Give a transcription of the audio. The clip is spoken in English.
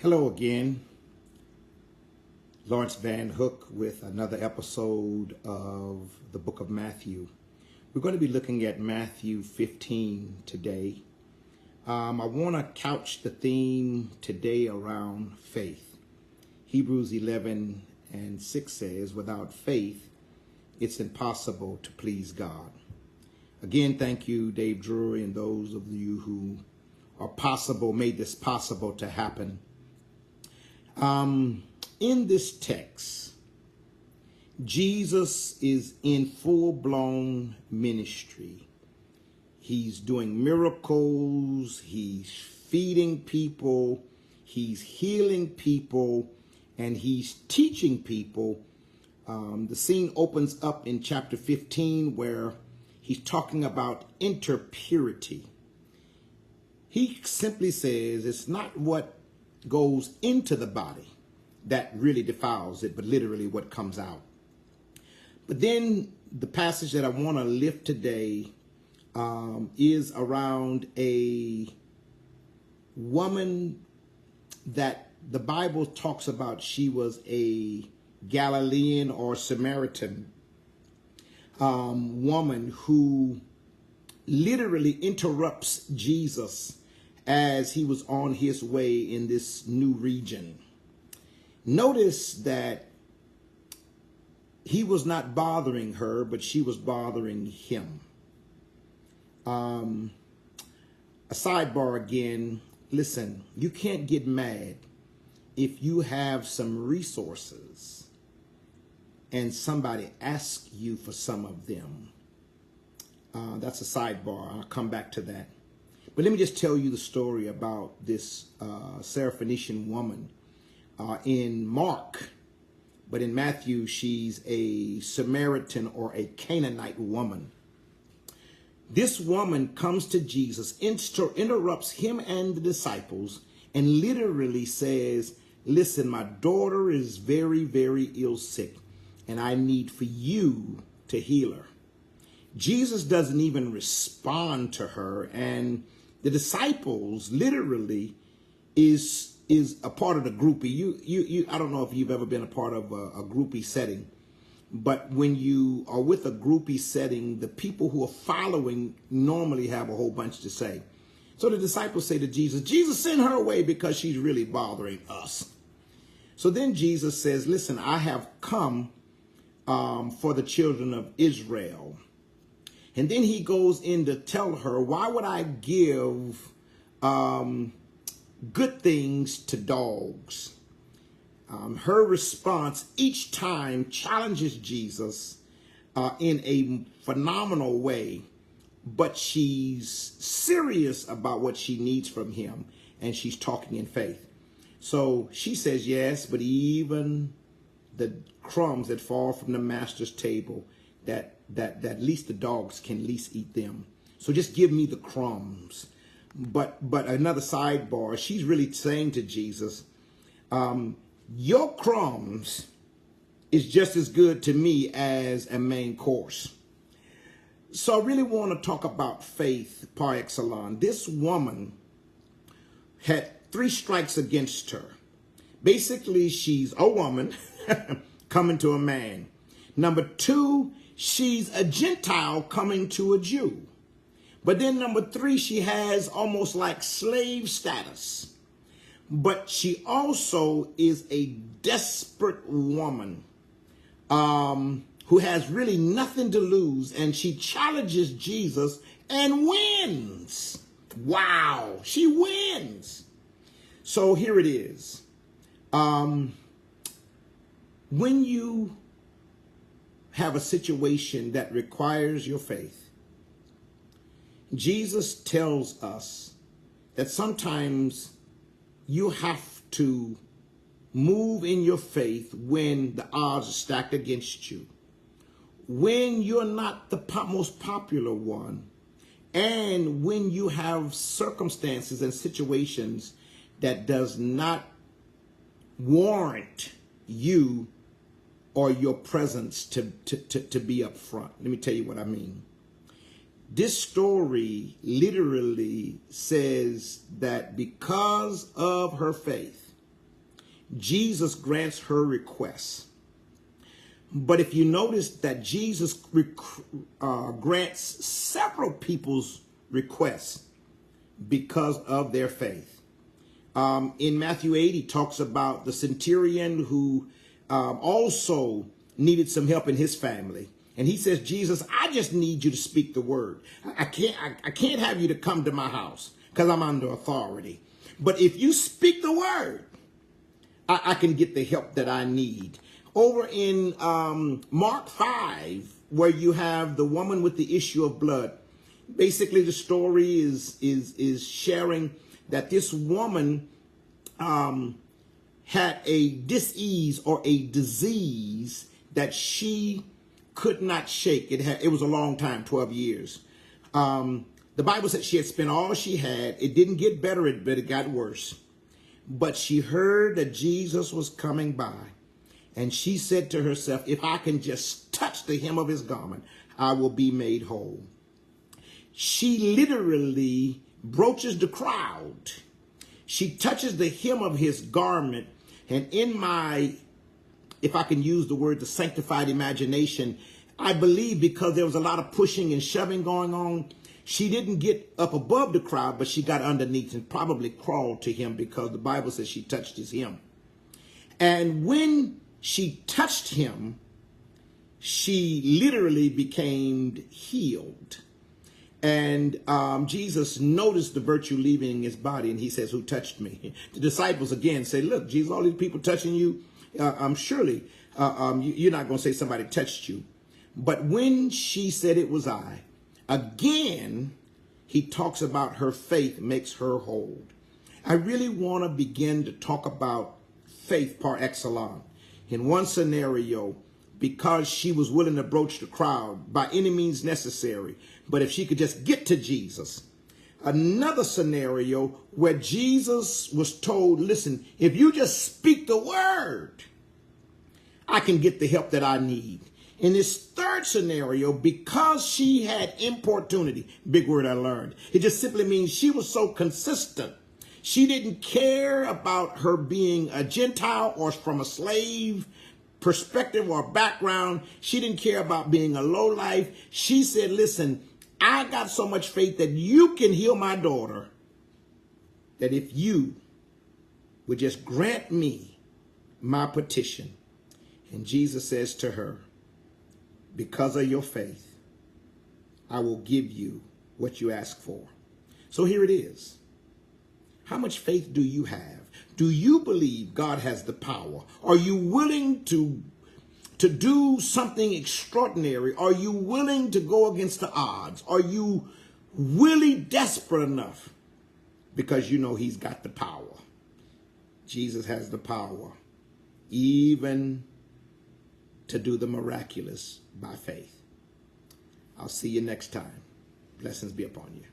Hello again, Lawrence Van Hook with another episode of the book of Matthew. We're going to be looking at Matthew 15 today. I want to couch the theme today around faith. Hebrews 11:6 says, without faith, it's impossible to please God. Again, thank you, Dave Drury, and those of you who made this possible to happen. In this text, Jesus is in full-blown ministry. He's doing miracles, he's feeding people, he's healing people, and he's teaching people. The scene opens up in chapter 15 where he's talking about interpurity. He simply says it's not what goes into the body that really defiles it, but literally what comes out. But then the passage that I want to lift today is around a woman that the Bible talks about. She was a Galilean or Samaritan woman who literally interrupts Jesus as he was on his way in this new region. Notice that he was not bothering her, but she was bothering him. A sidebar again, listen, you can't get mad if you have some resources and somebody asks you for some of them. That's a sidebar. I'll come back to that. But let me just tell you the story about this Syrophoenician woman in Mark. But in Matthew, she's a Samaritan or a Canaanite woman. This woman comes to Jesus, interrupts him and the disciples, and literally says, listen, my daughter is very, very ill sick, and I need for you to heal her. Jesus doesn't even respond to her, and the disciples literally is a part of the groupie. I don't know if you've ever been a part of a groupie setting, but when you are with a groupie setting, the people who are following normally have a whole bunch to say. So the disciples say to Jesus, Jesus, send her away because she's really bothering us. So then Jesus says, listen, I have come for the children of Israel. And then he goes in to tell her, why would I give good things to dogs? Her response each time challenges Jesus in a phenomenal way, but she's serious about what she needs from him, and she's talking in faith. So she says, yes, but even the crumbs that fall from the master's table, that at least the dogs can at least eat them. So just give me the crumbs. But another sidebar, she's really saying to Jesus, your crumbs is just as good to me as a main course. So I really want to talk about faith par excellence. This woman had 3 strikes against her. Basically, she's a woman coming to a man. Number 2, she's a Gentile coming to a Jew. But then number 3, she has almost like slave status. But she also is a desperate woman who has really nothing to lose. And she challenges Jesus and wins. Wow, she wins. So here it is. When you have a situation that requires your faith, Jesus tells us that sometimes you have to move in your faith when the odds are stacked against you, when you're not the most popular one, and when you have circumstances and situations that does not warrant you or your presence to be up front. Let me tell you what I mean. This story literally says that because of her faith, Jesus grants her request. But if you notice that Jesus grants several people's requests because of their faith. In Matthew 8, he talks about the centurion who also needed some help in his family. And he says, Jesus, I just need you to speak the word. I can't have you to come to my house because I'm under authority. But if you speak the word, I can get the help that I need. Over in Mark 5, where you have the woman with the issue of blood, basically the story is sharing that this woman had a disease or a disease that she could not shake. It was a long time, 12 years. The Bible said she had spent all she had. It didn't get better, but it got worse. But she heard that Jesus was coming by. And she said to herself, if I can just touch the hem of his garment, I will be made whole. She literally broaches the crowd. She touches the hem of his garment. And in my, if I can use the word, the sanctified imagination, I believe because there was a lot of pushing and shoving going on, she didn't get up above the crowd, but she got underneath and probably crawled to him because the Bible says she touched his hem. And when she touched him, she literally became healed. And Jesus noticed the virtue leaving his body, and he says, who touched me? The disciples again say, look, Jesus, all these people touching you, surely you're not going to say somebody touched you. But when she said it was I, again, he talks about her faith makes her whole. I really want to begin to talk about faith par excellence. In one scenario, because she was willing to broach the crowd by any means necessary, but if she could just get to Jesus. Another scenario where Jesus was told, listen, if you just speak the word, I can get the help that I need. In this third scenario, because she had importunity, big word I learned, it just simply means she was so consistent. She didn't care about her being a Gentile or from a slave perspective or background. She didn't care about being a lowlife. She said, listen, I got so much faith that you can heal my daughter, that if you would just grant me my petition. And Jesus says to her, because of your faith, I will give you what you ask for. So here it is. How much faith do you have? Do you believe God has the power? Are you willing to do something extraordinary? Are you willing to go against the odds? Are you really desperate enough? Because you know he's got the power. Jesus has the power, even to do the miraculous by faith. I'll see you next time. Blessings be upon you.